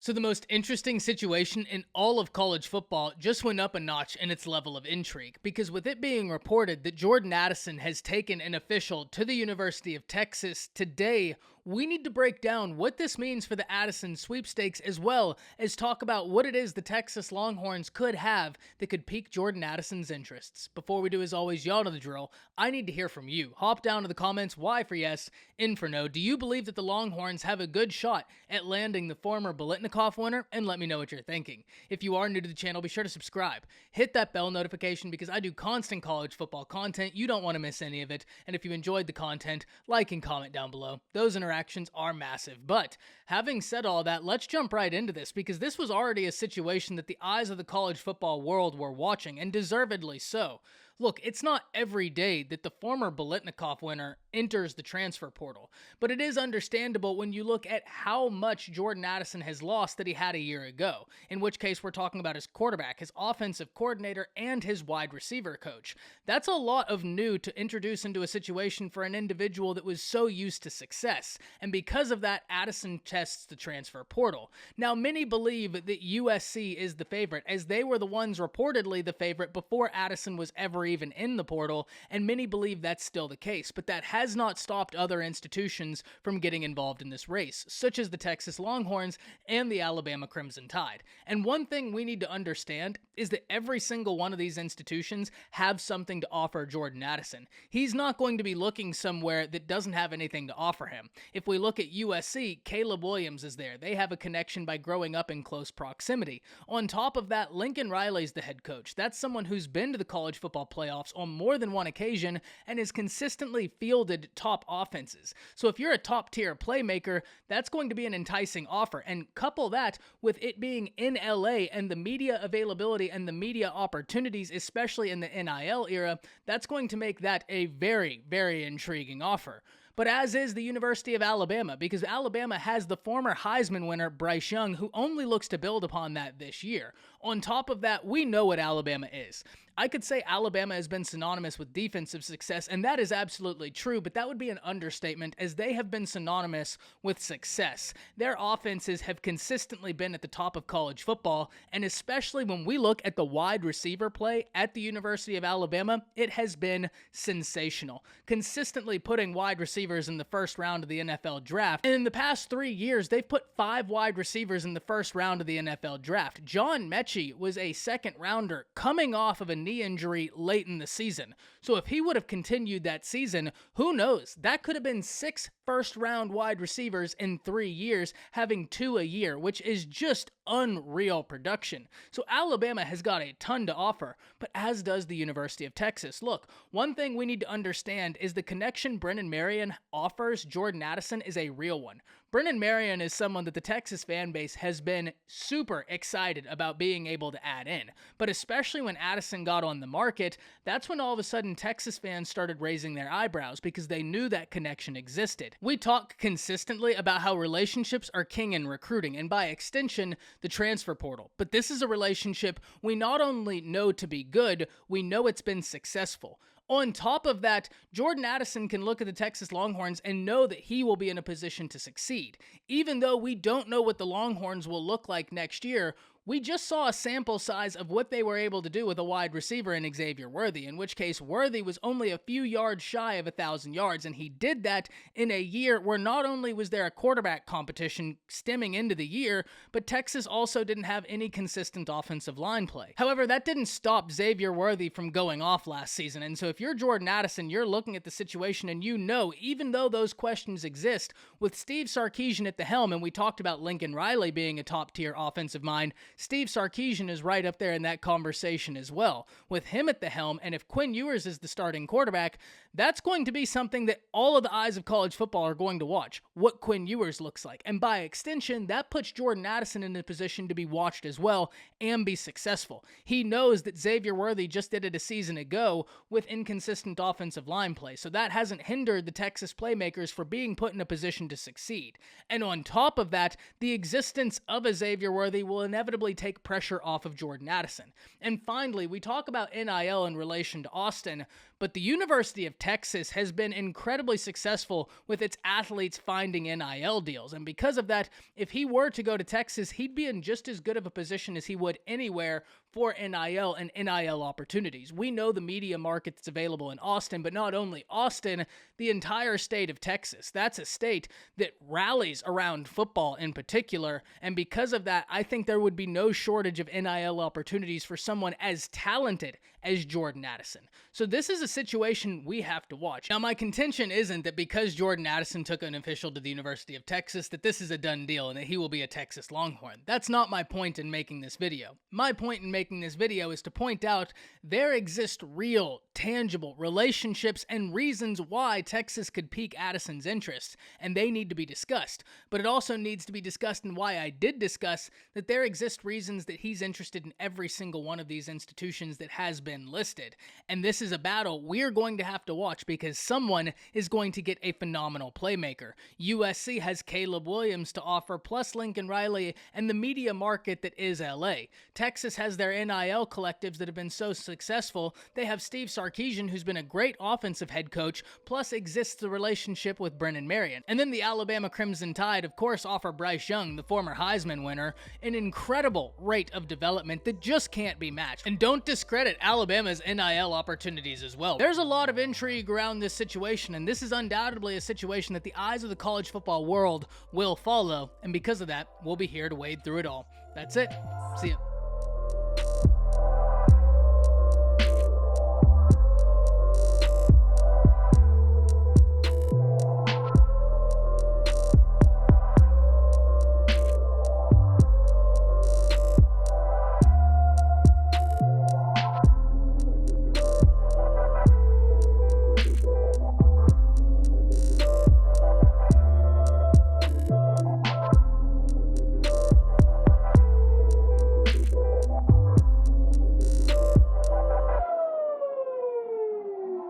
So the most interesting situation in all of college football just went up a notch in its level of intrigue, because with it being reported that Jordan Addison has taken an official to the University of Texas today, we need to break down what this means for the Addison sweepstakes, as well as talk about what it is the Texas Longhorns could have that could pique Jordan Addison's interests. Before we do, as always, y'all know the drill. I need to hear from you. Hop down to the comments, Y for yes, N for no. Do you believe that the Longhorns have a good shot at landing the former Bolitnikoff winner? And let me know what you're thinking. If you are new to the channel, be sure to subscribe. Hit that bell notification because I do constant college football content. You don't want to miss any of it. And if you enjoyed the content, like and comment down below. Those interactions are massive. But having said all that, let's jump right into this, because this was already a situation that the eyes of the college football world were watching, and deservedly so. Look, it's not every day that the former Bolitnikoff winner enters the transfer portal, but it is understandable when you look at how much Jordan Addison has lost that he had a year ago, in which case we're talking about his quarterback, his offensive coordinator, and his wide receiver coach. That's a lot of new to introduce into a situation for an individual that was so used to success, and because of that, Addison tests the transfer portal. Now, many believe that USC is the favorite, as they were the ones reportedly the favorite before Addison was ever even in the portal, and many believe that's still the case, but that has not stopped other institutions from getting involved in this race, such as the Texas Longhorns and the Alabama Crimson Tide. And one thing we need to understand is that every single one of these institutions have something to offer Jordan Addison. He's not going to be looking somewhere that doesn't have anything to offer him. If we look at USC, Caleb Williams is there. They have a connection by growing up in close proximity. On top of that, Lincoln Riley's the head coach. That's someone who's been to the college football playoffs on more than one occasion and has consistently fielded top offenses. So if you're a top tier playmaker, that's going to be an enticing offer. And couple that with it being in LA and the media availability and the media opportunities, especially in the NIL era, that's going to make that a very, very intriguing offer. But as is the University of Alabama, because Alabama has the former Heisman winner Bryce Young, who only looks to build upon that this year. On top of that, we know what Alabama is. I could say Alabama has been synonymous with defensive success, and that is absolutely true, but that would be an understatement, as they have been synonymous with success. Their offenses have consistently been at the top of college football, and especially when we look at the wide receiver play at the University of Alabama, it has been sensational. Consistently putting wide receivers in the first round of the NFL draft, and in the past 3 years, they've put 5 wide receivers in the first round of the NFL draft. John Mechie was a second rounder coming off of a knee injury late in the season. So if he would have continued that season, who knows? That could have been 6 first-round wide receivers in 3 years, having 2 a year, which is just unreal production. So Alabama has got a ton to offer, but as does the University of Texas. Look, one thing we need to understand is the connection Brennan Marion offers Jordan Addison is a real one. Brennan Marion is someone that the Texas fan base has been super excited about being able to add in, but especially when Addison got on the market, that's when all of a sudden Texas fans started raising their eyebrows because they knew that connection existed. We talk consistently about how relationships are king in recruiting, and by extension, the transfer portal. But this is a relationship we not only know to be good, we know it's been successful. On top of that, Jordan Addison can look at the Texas Longhorns and know that he will be in a position to succeed. Even though we don't know what the Longhorns will look like next year, we just saw a sample size of what they were able to do with a wide receiver in Xavier Worthy, in which case Worthy was only a few yards shy of 1,000 yards, and he did that in a year where not only was there a quarterback competition stemming into the year, but Texas also didn't have any consistent offensive line play. However, that didn't stop Xavier Worthy from going off last season, and so if you're Jordan Addison, you're looking at the situation and you know, even though those questions exist, with Steve Sarkisian at the helm, and we talked about Lincoln Riley being a top-tier offensive mind, Steve Sarkisian is right up there in that conversation as well. With him at the helm, and if Quinn Ewers is the starting quarterback, that's going to be something that all of the eyes of college football are going to watch, what Quinn Ewers looks like. And by extension, that puts Jordan Addison in a position to be watched as well and be successful. He knows that Xavier Worthy just did it a season ago with inconsistent offensive line play, so that hasn't hindered the Texas playmakers for being put in a position to succeed. And on top of that, the existence of a Xavier Worthy will inevitably inevitably take pressure off of Jordan Addison. And finally, we talk about NIL in relation to Austin, but the University of Texas has been incredibly successful with its athletes finding NIL deals. And because of that, if he were to go to Texas, he'd be in just as good of a position as he would anywhere for NIL and NIL opportunities. We know the media market that's available in Austin, but not only Austin, the entire state of Texas. That's a state that rallies around football in particular, and because of that, I think there would be no shortage of NIL opportunities for someone as talented as Jordan Addison. So this is a situation we have to watch. Now, my contention isn't that because Jordan Addison took an official to the University of Texas that this is a done deal and that he will be a Texas Longhorn. That's not my point in making this video. My point in making this video is to point out there exist real, tangible relationships and reasons why Texas could pique Addison's interest, and they need to be discussed. But it also needs to be discussed, and why I did discuss that there exist reasons that he's interested in every single one of these institutions that has been listed. And this is a battle we're going to have to watch because someone is going to get a phenomenal playmaker. USC has Caleb Williams to offer, plus Lincoln Riley and the media market that is LA. Texas has their NIL collectives that have been so successful. They have Steve Sarkisian, who's been a great offensive head coach, plus exists the relationship with Brennan Marion. And then the Alabama Crimson Tide, of course, offer Bryce Young, the former Heisman winner, an incredible rate of development that just can't be matched. And don't discredit Alabama's NIL opportunities as well. There's a lot of intrigue around this situation, and this is undoubtedly a situation that the eyes of the college football world will follow, and because of that, we'll be here to wade through it all. That's it. See ya.